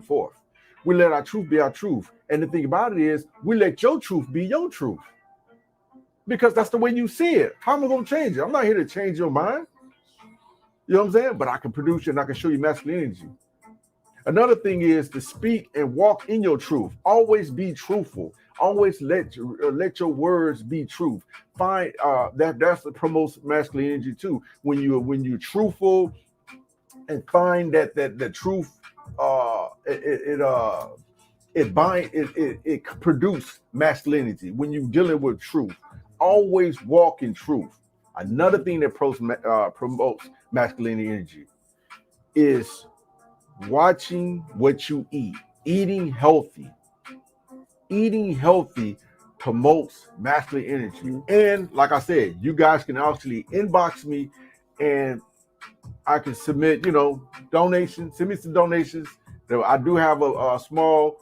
forth. We let our truth be our truth. And the thing about it is, we let your truth be your truth. Because that's the way you see it. How am I going to change it? I'm not here to change your mind. You know what I'm saying? But I can produce you and I can show you masculine energy. Another thing is to speak and walk in your truth. Always be truthful. Always let your words be truth. Find that's what promotes masculine energy too. When you're truthful and find that the truth it produce masculinity. When you're dealing with truth, always walk in truth. Another thing that promotes masculine energy is watching what you eat. Eating healthy promotes masculine energy. And like I said, you guys can actually inbox me and I can submit, donations. Send me some donations. I do have a small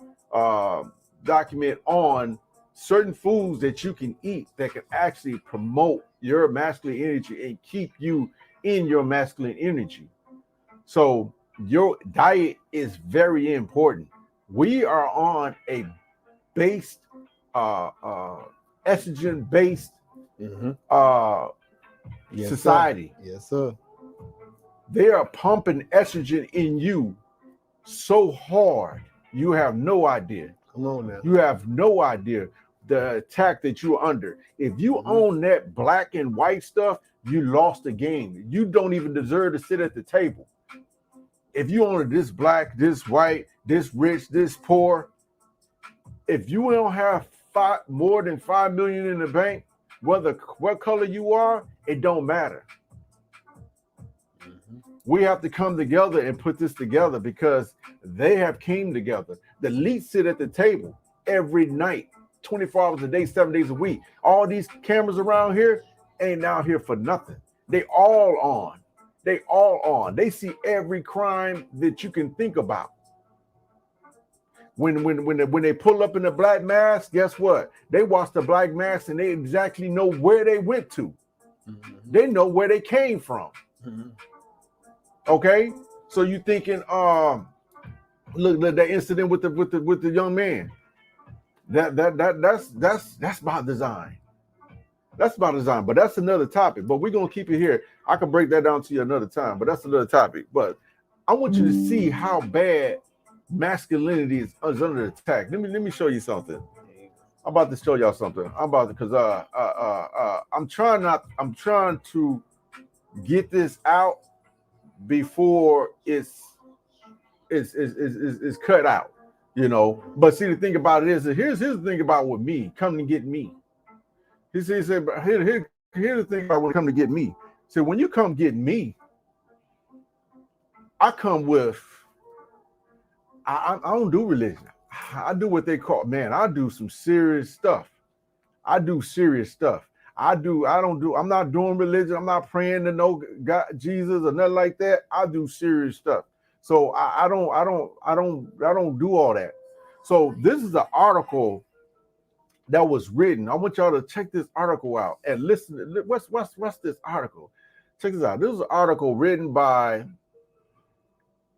document on certain foods that you can eat that can actually promote your masculine energy and keep you in your masculine energy. So your diet is very important. We are on a based estrogen based society. Yes, sir. They are pumping estrogen in you so hard, you have no idea. Come on now. You have no idea the attack that you're under. If you own that black and white stuff, you lost the game. You don't even deserve to sit at the table. If you own this black, this white, this rich, this poor, if you don't have more than 5 million in the bank, what color you are, it don't matter. We have to come together and put this together because they have came together. The elites sit at the table every night, 24 hours a day, 7 days a week. All these cameras around here ain't out here for nothing. They all on. They all on. They see every crime that you can think about. When they pull up in the black mask, guess what? They watch the black mask and they exactly know where they went to. They know where they came from. Okay, so you thinking, look that incident with the young man. That's by design. That's by design, but that's another topic. But we're gonna keep it here. I can break that down to you another time, but that's another topic. But I want you to see how bad masculinity is under attack. Let me show you something. I'm about to show y'all something. I'm trying to get this out before it's cut out, But see, the thing about it is that here's the thing about with me, come to get me. He said, here's the thing about when it come to get me. So when you come get me, I come with, I don't do religion. I do what they call, I do some serious stuff. I'm not doing religion. I'm not praying to no God, Jesus or nothing like that. I do serious stuff. So I don't do all that. So this is an article that was written. I want y'all to check this article out and listen. What's this article? Check this out. This is an article written by,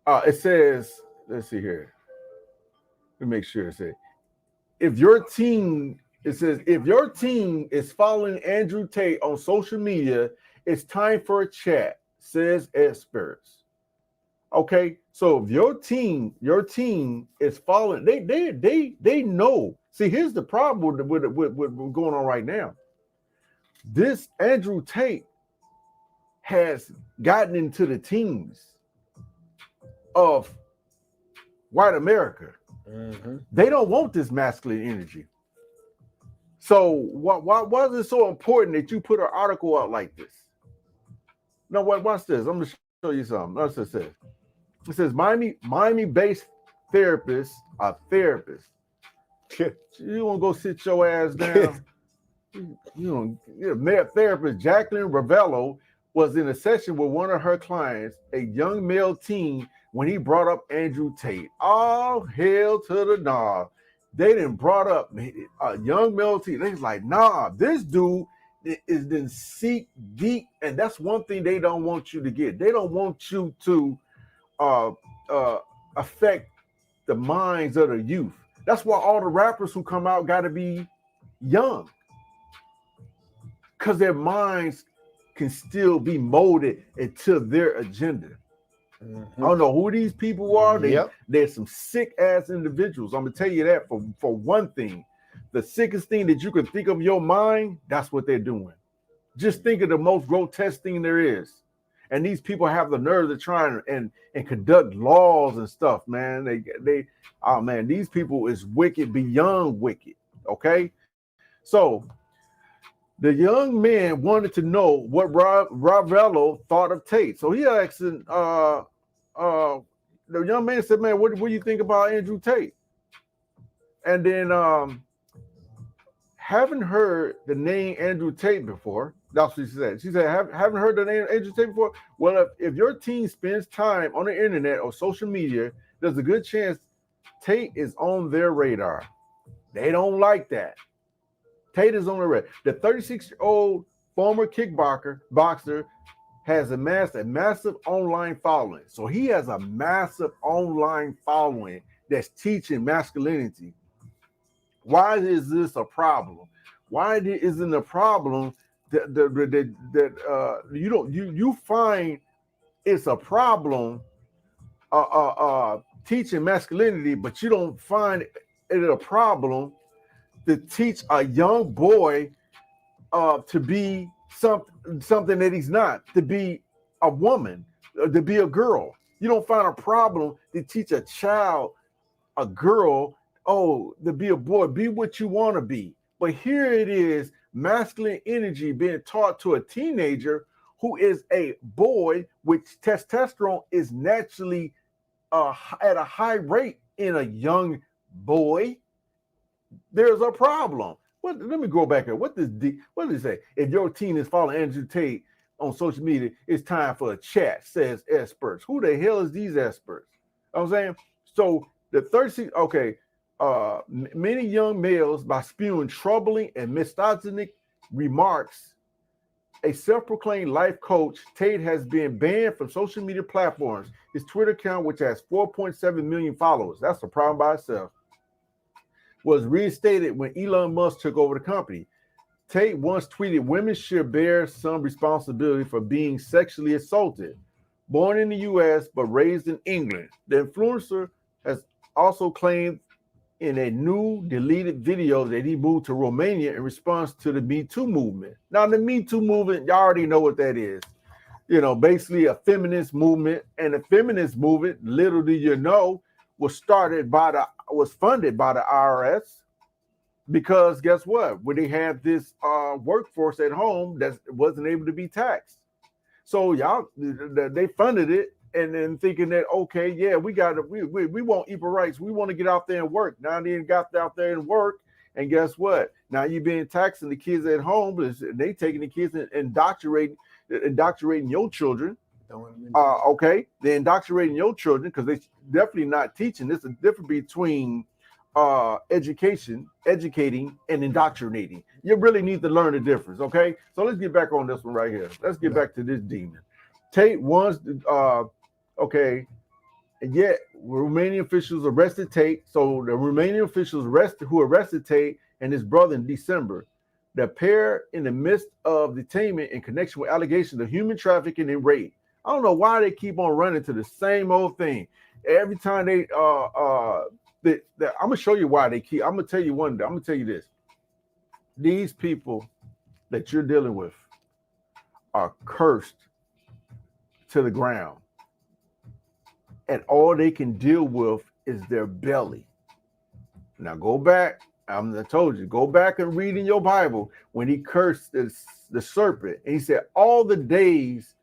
it says, let's see here. Let me make sure it says, if your team is following Andrew Tate on social media, it's time for a chat, says experts. Okay, so if your team is following, they know. See, here's the problem with what's going on right now. This Andrew Tate has gotten into the teams of white America. They don't want this masculine energy. So why is it so important that you put an article out like this? No, watch this. I'm gonna show you something. That's what it says. It says Miami-based therapist, a therapist. You want to go sit your ass down? Therapist Jacqueline Ravello was in a session with one of her clients, a young male teen, when he brought up Andrew Tate. All hail to the nah. They done brought up a young male teen. They was like, nah, this dude is then seek deep, and that's one thing they don't want you to get. They don't want you to affect the minds of the youth. That's why all the rappers who come out got to be young, because their minds can still be molded into their agenda. I don't know who these people are. They're some sick ass individuals. I'm gonna tell you that for one thing. The sickest thing that you can think of your mind, that's what they're doing. Just think of the most grotesque thing there is. And these people have the nerve to try and conduct laws and stuff, man. Oh man, these people is wicked beyond wicked. Okay. So the young man wanted to know what Ravello thought of Tate. So he asked, the young man said, man, what do you think about Andrew Tate? And then haven't heard the name Andrew Tate before. That's what she said. She said, haven't heard the name Andrew Tate before? Well, if your teen spends time on the internet or social media, there's a good chance Tate is on their radar. They don't like that. Tate is on the radar. The 36-year-old former boxer has amassed a massive online following. So he has a massive online following that's teaching masculinity. Why is this a problem? Why isn't a problem that you find it's a problem teaching masculinity, but you don't find it a problem to teach a young boy to be something that he's not, to be a woman, to be a girl. You don't find a problem to teach a child, a girl, to be a boy, be what you want to be. But here it is, masculine energy being taught to a teenager who is a boy, which testosterone is naturally at a high rate in a young boy. There's a problem. Let me go back here. What does it say? If your teen is following Andrew Tate on social media, it's time for a chat, says experts. Who the hell is these experts? You know what I'm saying? So the 36, many young males, by spewing troubling and misogynistic remarks, a self-proclaimed life coach, Tate has been banned from social media platforms. His Twitter account, which has 4.7 million followers, that's a problem by itself, was reinstated when Elon Musk took over the company. Tate once tweeted, women should bear some responsibility for being sexually assaulted. Born in the U.S. but raised in England, the influencer has also claimed in a new deleted video that he moved to Romania in response to the Me Too movement. Now, the Me Too movement, y'all already know what that is. You know, basically a feminist movement. And the feminist movement, little do you know, was funded by the IRS, because guess what? When they had this workforce at home that wasn't able to be taxed. So they funded it, and then thinking that, okay, yeah, we want equal rights. We want to get out there and work. Now they got out there and work, and guess what? Now you're being taxing the kids at home, but they taking the kids and indoctrinating your children. Okay, they're indoctrinating your children because they definitely not teaching. There's a difference between educating, and indoctrinating. You really need to learn the difference. Okay, so let's get back on this one right here. Let's get back to this demon. Tate once, and yet Romanian officials arrested Tate. So the Romanian officials who arrested Tate and his brother in December. The pair in the midst of detainment in connection with allegations of human trafficking and rape. I don't know why they keep on running to the same old thing. Every time I'm gonna show you why they keep. I'm gonna tell you this. These people that you're dealing with are cursed to the ground, and all they can deal with is their belly. Now go back. I told you, go back and read in your Bible when he cursed the serpent, and he said, all the days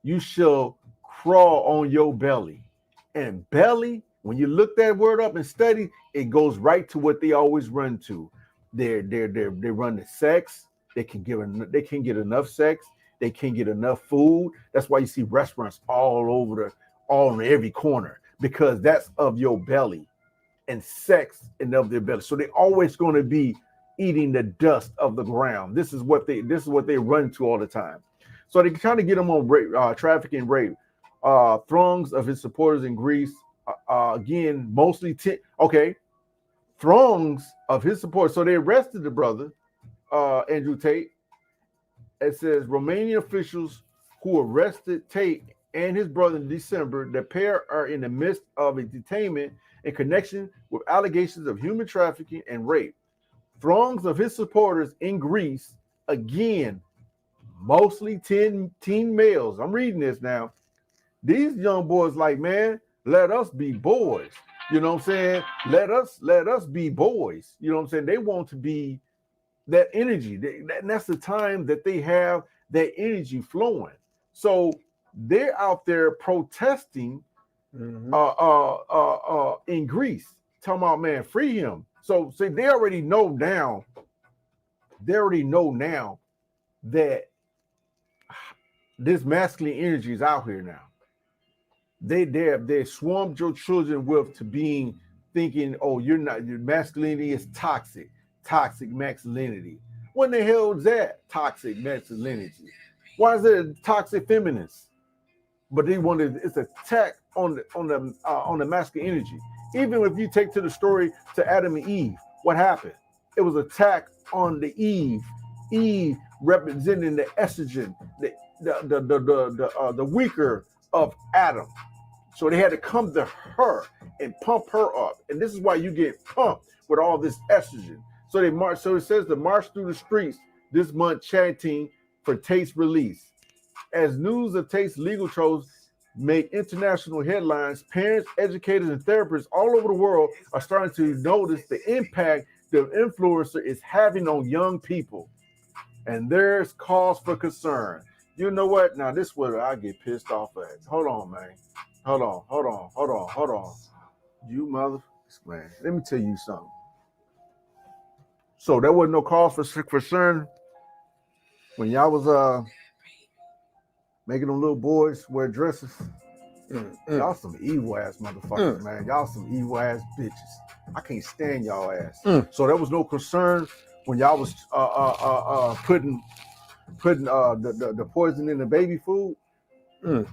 you shall crawl on your belly. And belly, when you look that word up and study, it goes right to what they always run to. They run to sex. They can get enough sex. They can't get enough food. That's why you see restaurants all in every corner, because that's of your belly, and sex and of their belly. So they're always going to be eating the dust of the ground. This is what they run to all the time. So they try to get him on rape, trafficking, rape. Throngs of his supporters in Greece again, mostly 10. Okay, throngs of his support. So they arrested the brother, Andrew Tate. It says Romanian officials who arrested Tate and his brother in December. The pair are in the midst of a detainment in connection with allegations of human trafficking and rape. Throngs of his supporters in Greece, again, mostly teen males. I'm reading this now. These young boys like, man, let us be boys. You know what I'm saying? Let us be boys. You know what I'm saying? They want to be that energy. That's the time that they have that energy flowing. So they're out there protesting in Greece, talking about, man, free him. So see, they already know now that this masculine energy is out here now. They swarmed your children with to being thinking, oh, your masculinity is toxic masculinity. When the hell is that toxic masculinity? Why is it a toxic feminist? But they wanted, it's an attack on the masculine energy. Even if you take to the story to Adam and Eve, what happened? It was an attack on the Eve representing the estrogen, the weaker of Adam. So they had to come to her and pump her up. And this is why you get pumped with all this estrogen. So they march. So it says to march through the streets this month chanting for Tate's release. As news of Tate's legal troubles make international headlines, parents, educators, and therapists all over the world are starting to notice the impact the influencer is having on young people. And there's cause for concern. You know what? Now, this is what I get pissed off at. Hold on, man. Hold on. You mother, man. Let me tell you something. So there wasn't no cause for concern when y'all was making them little boys wear dresses. Y'all some evil ass motherfuckers, man. Y'all some evil ass bitches. I can't stand y'all ass. So there was no concern when y'all was putting the poison in the baby food in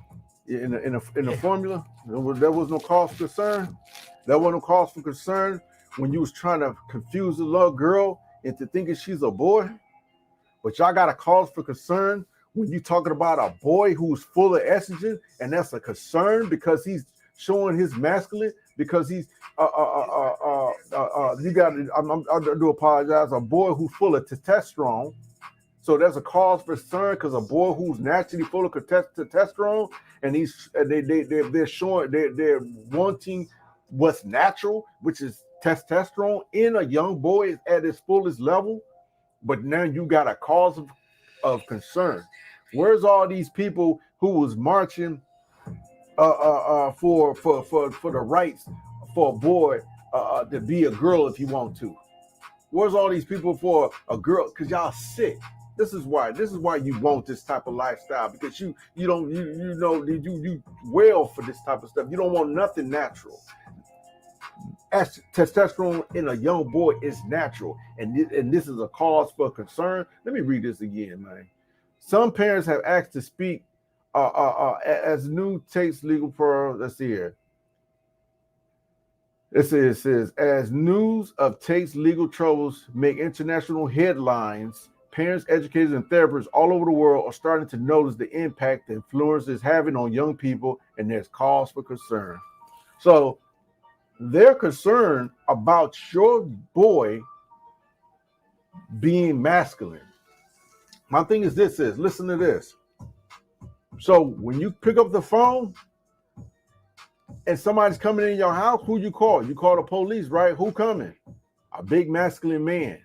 the formula. There was no cause for concern. There wasn't no cause for concern when you was trying to confuse the little girl into thinking she's a boy. But y'all got a cause for concern when you talking about a boy who's full of estrogen, and that's a concern because he's showing his masculine, because he's you got I do apologize, a boy who's full of testosterone. So there's a cause for concern because a boy who's naturally full of testosterone, and they're wanting what's natural, which is testosterone in a young boy at its fullest level. But now you got a cause of concern. Where's all these people who was marching for the rights for a boy to be a girl if you want to? Where's all these people for a girl? Because y'all sick. This is why you want this type of lifestyle, because you well for this type of stuff. You don't want nothing natural. Testosterone in a young boy is natural, and this is a cause for concern. Let me read this again, man. Some parents have asked to speak as new Tate's legal pro. Let's see here. It says, as news of Tate's legal troubles make international headlines, parents, educators, and therapists all over the world are starting to notice the impact the influence is having on young people, and there's cause for concern. So they're concerned about your boy being masculine. My thing is listen to this. So when you pick up the phone and somebody's coming in your house, who you call? You call the police, right? Who coming? A big masculine man.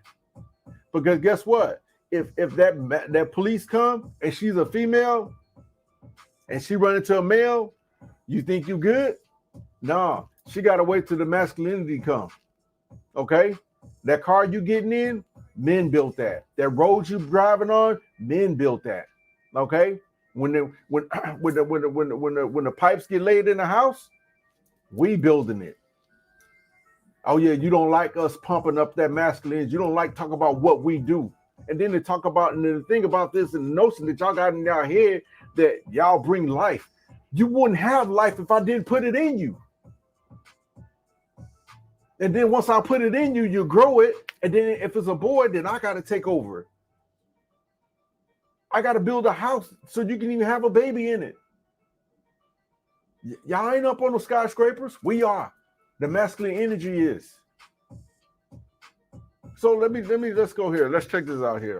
Because guess what? If that police come and she's a female and she run into a male, you think you good? No, she got to wait till the masculinity come. Okay? That car you getting in, men built that. That road you driving on, men built that. Okay? When the pipes get laid in the house, we building it. Oh yeah, you don't like us pumping up that masculinity. You don't like talk about what we do. And then they talk about, and then the thing about this and the notion that y'all got in your head that y'all bring life. You wouldn't have life if I didn't put it in you. And then once I put it in you, you grow it. And then if it's a boy, then I got to take over. I got to build a house so you can even have a baby in it. Y'all ain't up on the skyscrapers. We are. The masculine energy is. So let's go here. Let's check this out here.